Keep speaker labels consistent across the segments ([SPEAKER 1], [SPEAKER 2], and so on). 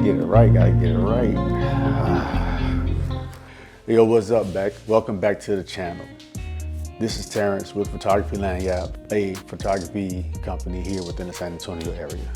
[SPEAKER 1] get it right, gotta get it right. Yo, what's up, back? Welcome back to the channel. This is Terrence with Photography Lanyard, a photography company here within the San Antonio area.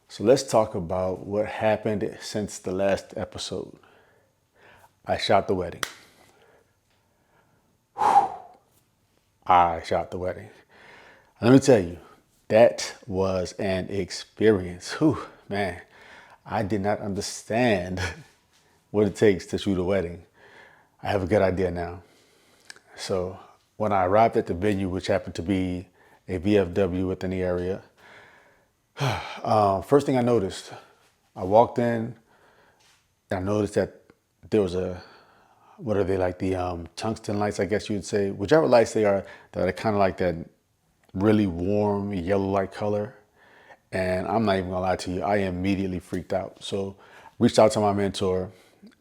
[SPEAKER 1] So let's talk about what happened since the last episode. I shot the wedding. I shot the wedding. And let me tell you, that was an experience. Whew, man, I did not understand what it takes to shoot a wedding. I have a good idea now. So when I arrived at the venue, which happened to be a VFW within the area, first thing I noticed, I walked in and I noticed that there was what are they, like the tungsten lights, I guess you would say, whichever lights they are, that are kind of like that really warm yellow light color. And I'm not even gonna lie to you, I immediately freaked out. So reached out to my mentor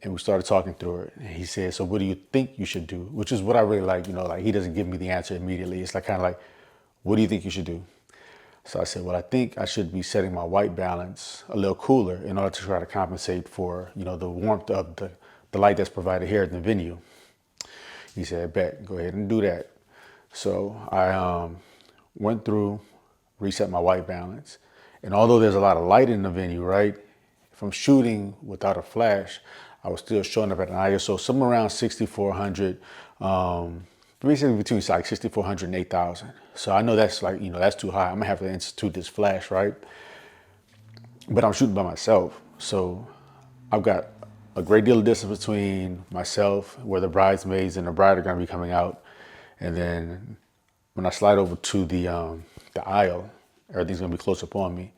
[SPEAKER 1] and we started talking through it. And he said, so what do you think you should do? Which is what I really like, like he doesn't give me the answer immediately. It's like kind of like, what do you think you should do? So I said, well, I think I should be setting my white balance a little cooler in order to try to compensate for, the warmth of the light that's provided here at the venue. He said, bet, go ahead and do that. So I went through, reset my white balance. And although there's a lot of light in the venue, right? If I'm shooting without a flash, I was still showing up at an ISO somewhere around 6,400, basically between like 6,400 and 8,000. So I know that's like, that's too high. I'm gonna have to institute this flash, right? But I'm shooting by myself. So I've got a great deal of distance between myself, where the bridesmaids and the bride are gonna be coming out. And then when I slide over to the aisle, everything's gonna be close up on me.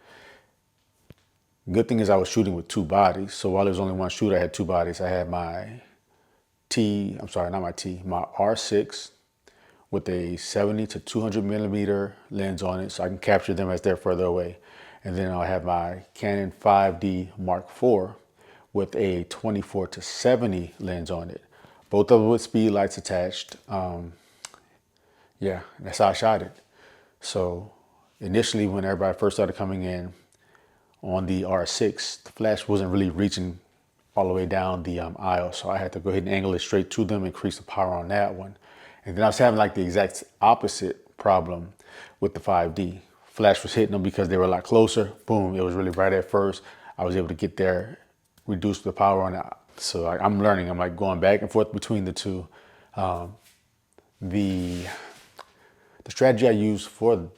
[SPEAKER 1] Good thing is I was shooting with two bodies. So while there was only one shooter, I had two bodies. I had my my R6 with a 70 to 200 millimeter lens on it, so I can capture them as they're further away. And then I have my Canon 5D Mark IV with a 24 to 70 lens on it. Both of them with speed lights attached. Yeah, that's how I shot it. So initially, when everybody first started coming in on the R6, the flash wasn't really reaching all the way down the aisle. So I had to go ahead and angle it straight to them, increase the power on that one. And then I was having like the exact opposite problem with the 5D. Flash was hitting them because they were a lot closer. Boom, it was really bright at first. I was able to get there, reduce the power on it. So I'm learning, I'm like going back and forth between the two. The strategy I used for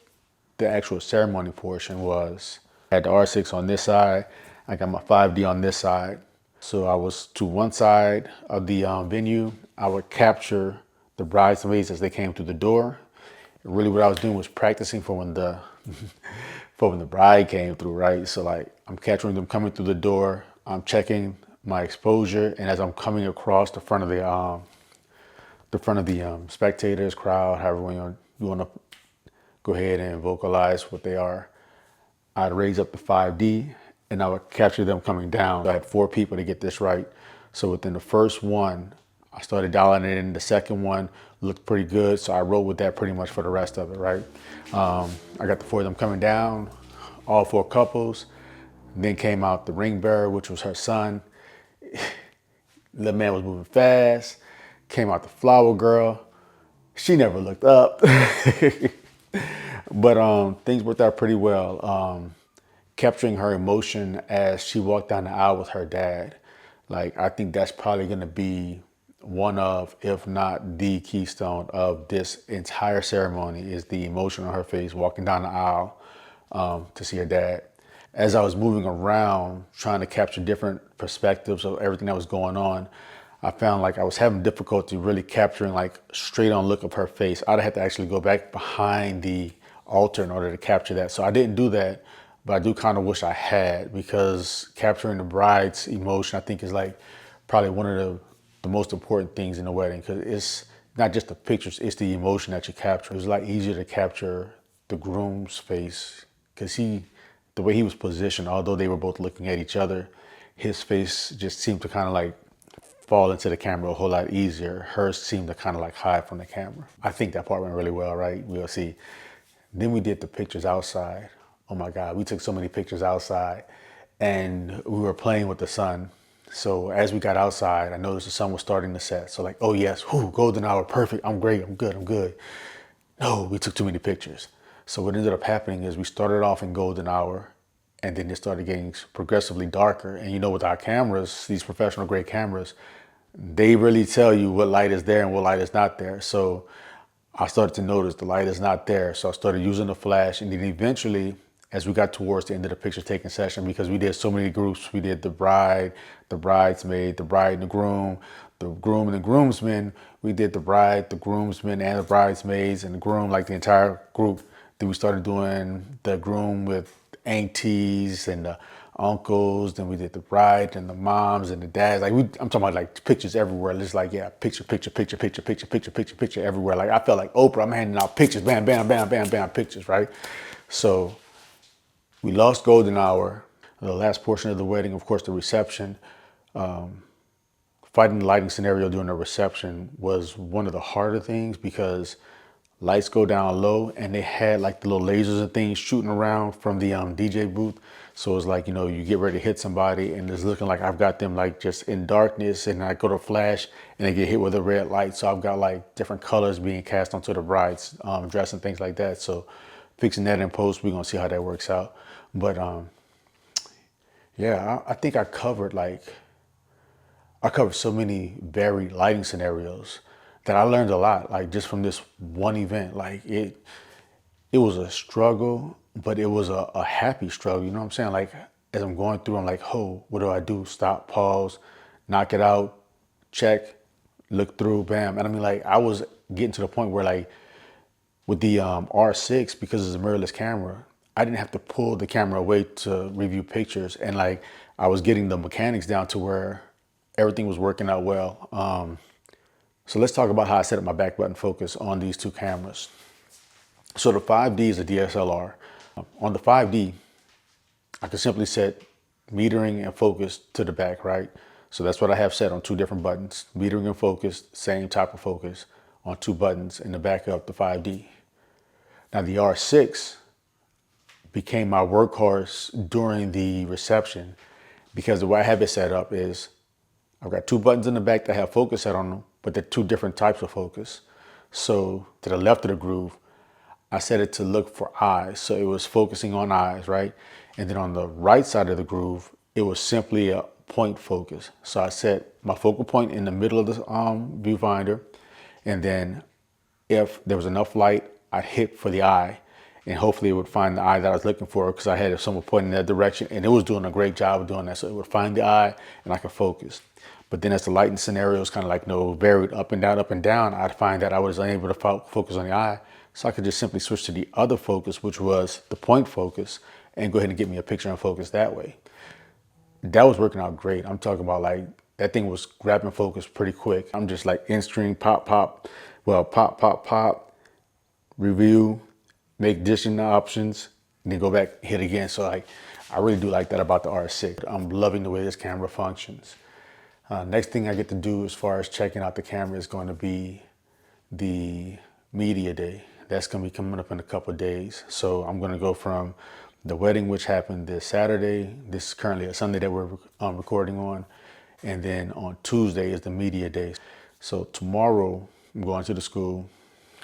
[SPEAKER 1] the actual ceremony portion was I had the R6 on this side, I got my 5D on this side. So I was to one side of the venue. I would capture the bridesmaids as they came through the door. And really what I was doing was practicing for when the for when the bride came through, right? So like I'm capturing them coming through the door, I'm checking my exposure, and as I'm coming across the front of the spectators, crowd, however you want to go ahead and vocalize what they are, I'd raise up the 5D and I would capture them coming down. So I had 4 people to get this right. So within the first one, I started dialing it in. The second one looked pretty good, so I rolled with that pretty much for the rest of it, right? I got the 4 of them coming down, all 4 couples. Then came out the ring bearer, which was her son. The man was moving fast. Came out the flower girl. She never looked up. But things worked out pretty well. Capturing her emotion as she walked down the aisle with her dad. Like, I think that's probably gonna be one of, if not the keystone of this entire ceremony, is the emotion on her face walking down the aisle to see her dad. As I was moving around, trying to capture different perspectives of everything that was going on, I found like I was having difficulty really capturing like straight on look of her face. I'd have to actually go back behind the altar in order to capture that. So I didn't do that, but I do kind of wish I had, because capturing the bride's emotion, I think, is like probably one of the most important things in a wedding, because it's not just the pictures, it's the emotion that you capture. It was a lot easier to capture the groom's face because the way he was positioned, although they were both looking at each other, his face just seemed to kind of like fall into the camera a whole lot easier. Hers seemed to kind of like hide from the camera. I think that part went really well, right? We'll see. Then we did the pictures outside. Oh my God, we took so many pictures outside. and we were playing with the sun. So as we got outside, I noticed the sun was starting to set. So like, oh yes, whew, golden hour, perfect. I'm great. I'm good. I'm good. No, we took too many pictures. So what ended up happening is we started off in golden hour, and then it started getting progressively darker. And you know, with our cameras, these professional grade cameras, they really tell you what light is there and what light is not there. So I started to notice the light is not there. So I started using the flash, and then eventually, as we got towards the end of the picture taking session, because we did so many groups, we did the bride, the bridesmaid, the bride and the groom and the groomsmen. We did the bride, the groomsmen, and the bridesmaids and the groom, like the entire group. Then we started doing the groom with aunties and the uncles. Then we did the bride and the moms and the dads. Like I'm talking about like pictures everywhere. Just like, yeah, picture everywhere. Like I felt like Oprah. I'm handing out pictures, bam, bam, bam, bam, bam, pictures, right? So we lost golden hour. The last portion of the wedding, of course, the reception. Fighting the lighting scenario during the reception was one of the harder things because lights go down low and they had like the little lasers and things shooting around from the DJ booth. So it's like, you know, you get ready to hit somebody and it's looking like I've got them like just in darkness, and I go to flash and they get hit with a red light. So I've got like different colors being cast onto the bride's dress and things like that. So fixing that in post, we're gonna see how that works out. But yeah, I think I covered so many varied lighting scenarios that I learned a lot, like just from this one event. Like it was a struggle, but it was a happy struggle. You know what I'm saying? Like as I'm going through, I'm like, oh, what do I do? Stop, pause, knock it out, check, look through, bam. And I mean, like I was getting to the point where like with the R6, because it's a mirrorless camera, I didn't have to pull the camera away to review pictures. And like I was getting the mechanics down to where everything was working out well. So let's talk about how I set up my back button focus on these two cameras. So the 5D is a DSLR. On the 5D, I can simply set metering and focus to the back, right? So that's what I have set on two different buttons. Metering and focus, same type of focus on two buttons in the back of the 5D. Now the R6 became my workhorse during the reception because the way I have it set up is I've got two buttons in the back that have focus set on them, but they're two different types of focus. So to the left of the groove, I set it to look for eyes. So it was focusing on eyes, right? And then on the right side of the groove, it was simply a point focus. So I set my focal point in the middle of the viewfinder. And then if there was enough light, I'd hit for the eye. And hopefully it would find the eye that I was looking for, because I had someone pointing in that direction and it was doing a great job of doing that. So it would find the eye and I could focus. But then as the lighting scenarios kind of like, you know, varied up and down, I'd find that I was unable to focus on the eye. So I could just simply switch to the other focus, which was the point focus, and go ahead and get me a picture in focus that way. That was working out great. I'm talking about like, that thing was grabbing focus pretty quick. I'm just like in string, pop, pop, review, make additional options, and then go back, hit again. So like, I really do like that about the R6. I'm loving the way this camera functions. Next thing I get to do as far as checking out the camera is going to be the media day. That's going to be coming up in a couple of days. So I'm going to go from the wedding, which happened this Saturday. This is currently a Sunday that we're recording on. And then on Tuesday is the media day. So tomorrow I'm going to the school,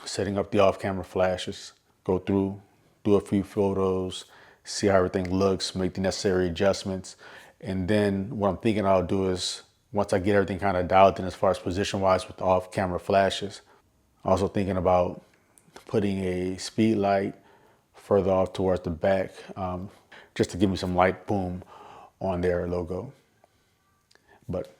[SPEAKER 1] setting up the off-camera flashes, go through, do a few photos, see how everything looks, make the necessary adjustments. And then what I'm thinking I'll do is, once I get everything kind of dialed in as far as position-wise with the off-camera flashes, also thinking about putting a speed light further off towards the back, just to give me some light boom on their logo. But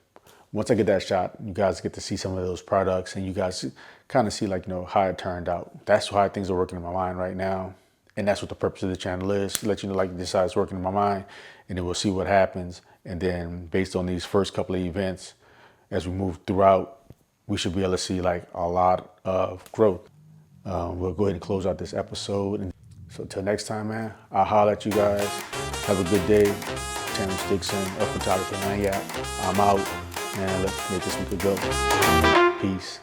[SPEAKER 1] once I get that shot, you guys get to see some of those products, and you guys kind of see like, you know, how it turned out. That's how things are working in my mind right now. And that's what the purpose of the channel is, to let you know, like, this is how it's working in my mind, and then we'll see what happens. And then based on these first couple of events, as we move throughout, we should be able to see like a lot of growth. We'll go ahead and close out this episode. And so till next time, man, I'll holler at you guys. Have a good day. Terrence Dixon, up photography, man. Yeah, I'm out. Man, let's make this week a go. Peace.